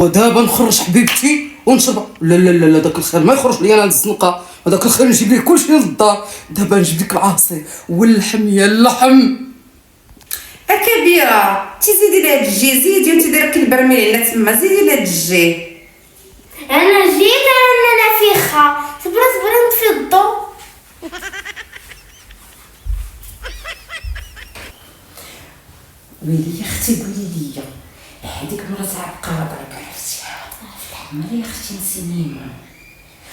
ودابا نخرج حبيبتي ونشرب. لا لا لا لا، داك الخير ما يخرج ليا انا الزنقه، هذاك الخير نجيب ليه كلشي للدار. دابا نجيب لك العصير واللحم يا اللحم. كبيره تزيدي لهاد الجي، زيدي وانت دايره البرميل هنا تما، زيدي لهاد الجي. انا جيت انا نافخه، صبري نطفي الضو. ويلي يا اختي قولي لي، هذيك مرات عقاده عرفتيها؟ مرة يا اختي نسينيما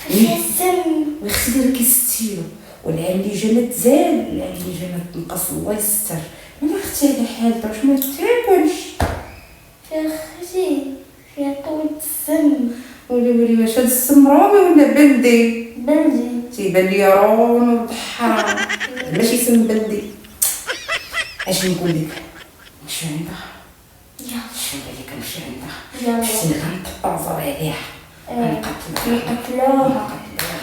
فيها السم. واختي ديري كيستيرو، والعين اللي جا تزال، العين اللي جا تنقص الله يستر. ولا اختي هذا حالتها واش ما تاكلش؟ يا اختي فيها قوة السم. ولي واش هاد السم رومي ولا بلدي؟ بلدي. تيبان ليا رون وضحى، ماشي سم بلدي. اش نقول لك، نمشي عندها. يلا شنو عليك نمشي عندها؟ يلا. حسين غنطبازر عليها، نقتلوها.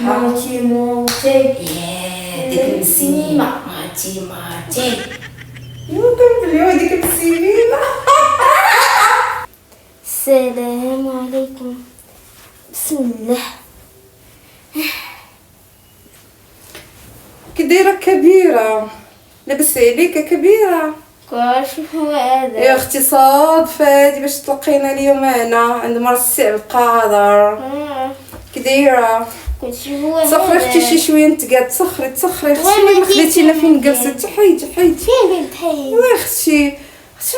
موتي. ياه ديك المسيمة ماتي يمكن بليو هذيك المسيمة. السلام عليكم. بسم الله. كي دايرة كبيرة؟ لاباس عليك كبيرة؟ شوف هو هذا. يا اختي صادفة هادي باش تلقينا اليوم هنا عند مرة السي القادر. كي دايرة؟ كلشي هو هذا. تسخري اختي شي شويه نتقاد، تسخري اختي ما خليتينا فين جلستي. حيدي فين بنت حي؟ وي اختي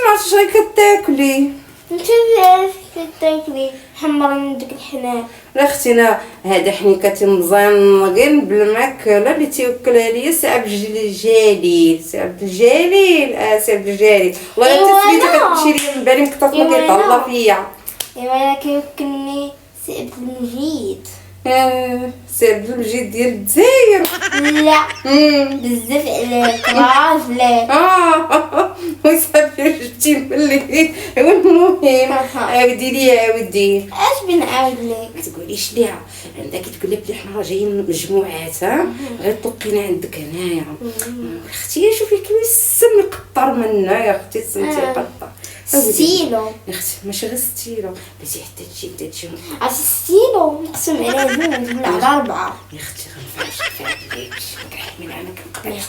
ما عرفتش غير كتاكلي. انت عارف كتاكلي حمر عندك الحنان. لا اختي انا هذا حنيكتي مزنقين بالماكله اللي تيوكلها ليا سي عبد الجليل. سي عبد الجليل سي عبد الجليل والله إيوا انت سميتو أنا. كتمشي ليا من بالي مكتف ما إيوا كيطلع أنا. فيا. ايوا انا كيوكلني سي عبد المجيد. سي عبد المجيد ديال الجزائر. لا بزاف عليك راجلك. وصافي جبتي ملي. المهم عاودي لي اش بنعاود لك؟ ما تقوليش ليها عندها كتقول لك بلي حنا جايين مجموعات غير تلقينا عندك هنايا. اختي شوفي كيفاش السم يقطر منا يا اختي، السم تيقطر. ستيلو يا اختي ماشي غير ستيلو، بلاتي حتى تجي عرفتي ستيلو نقسم على زوج ولا على 4. يا اختي غنفرش فيك كنحمل عنك من قبل.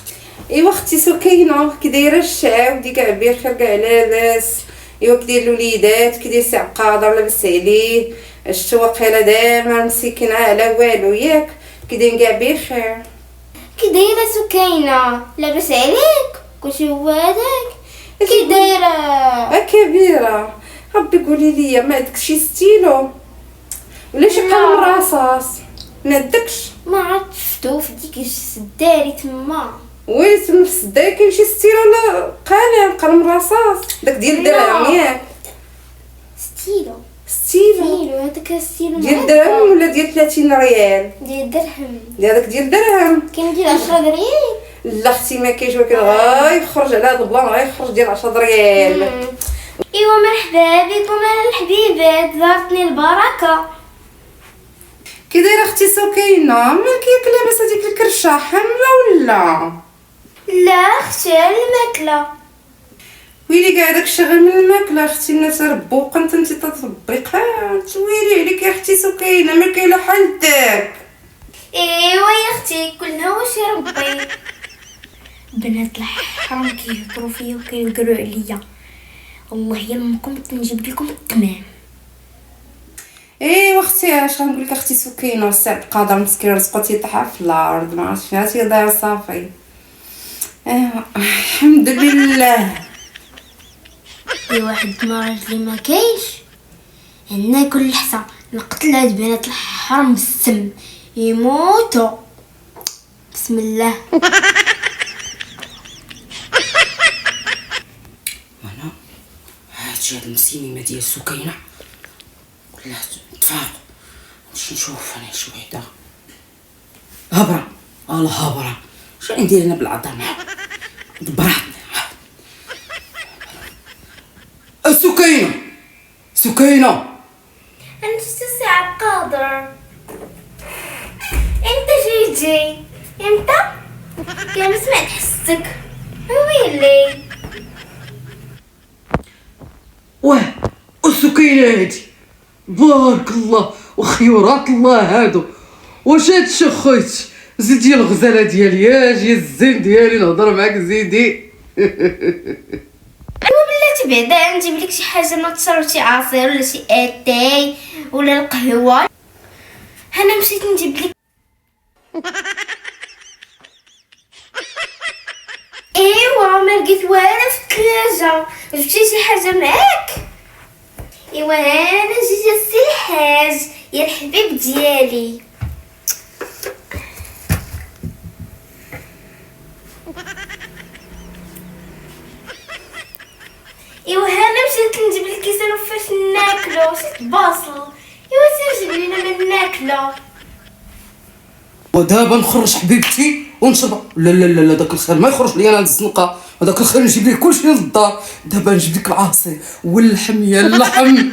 ايوا اختي سكينه كي دايره الشعب ديك كاع بخير كاع لاباس. ايوا كدير الوليدات كدير سي عقاده لاباس عليه. شتو واقيلا دائما مسكينه على والو ياك كي دايرين كاع بخير. كي دايره سكينه لاباس عليك كلشي هو هذاك. كي دايره كبيره ربي قولي لي ما عندك شي ستيلو ولا شي قلم رصاص؟ ما عندكش؟ ما عرفت شفتو في ديك السداري تما. وي تما في السدا كاين شي ستيلو ولا قلم رصاص داك ديال الدرهم ياك؟ ستيلو ستيلو هذاك ستيلو ديال الدرهم ولا ديال 30 ريال؟ ديال درهم. ديال الدرهم. كاين ديال 10 ريال. لا اختي ما كاينش، ولكن غيخرج على هذا البلان غيخرج ديال 10 ريال. ايوا مرحبا بكم اهلا الحبيبات، زارتني البركه. كي دايره اختي سكينه؟ مالك ياك لاباس هذيك الكرشه حامله ولا؟ لا اختي الماكله. ويلي كاع داك الشغل من الماكله اختي، الناس ربوقه انت تطبقات. ويلي عليك يا اختي سكينه ما كاينه حالتك. ايوا يا اختي كلها واش ربي. بنات الحرام كيهضروا فيا وكيقروا عليا، والله يا امكم نجيب لكم التمام. ايوا اختي اش غنقول لك اختي سكينه، السعد قادر مسكين رزقو تيطيح في الارض ما عرفتش فيها تيضيع صافي. ايوا الحمد لله. واحد المرض اللي ما كاينش ناكل الحصى نقتل هاد بنات الحرام بالسم يموتوا. بسم الله. انا هاد المسيمه ديال سكينه ولا تفاق نمشي نشوف انا شي وحده هبره. الله هبره شنو ندير انا بالعظمه دبراتني. سكينه انت الساعة قادر. انت جيتي انت يا ما سمعت حسك ويلي. واه السكينه هادي بارك الله وخيورات الله هادو. واش هادشي خويتي؟ زيدي الغزاله ديالي، اجي الزين ديالي نهضر معاك زيدي. بلاتي بعدا نجيب لك شي حاجه ما تشرب، شي عصير ولا شي اتاي ولا القهوه. انا مشيت نجيب لك ايوا ما لقيت والو في الثلاجه. جبتي شي حاجه معاك؟ ايوا انا جيت السي الحاج يا الحبيب ديالي. ايوا انا مشيت نجيب لك كيسان فاش ناكلو شي باصل. ايوا سير جيب لينا ما ناكلو. ودابا نخرج حبيبتي ونشرب. لا لا لا لا، داك الخير ما يخرج ليا انا الزنقه، هذاك الخير نجيب ليه كلشي للدار. دابا نجيب لك العصير واللحم يا اللحم.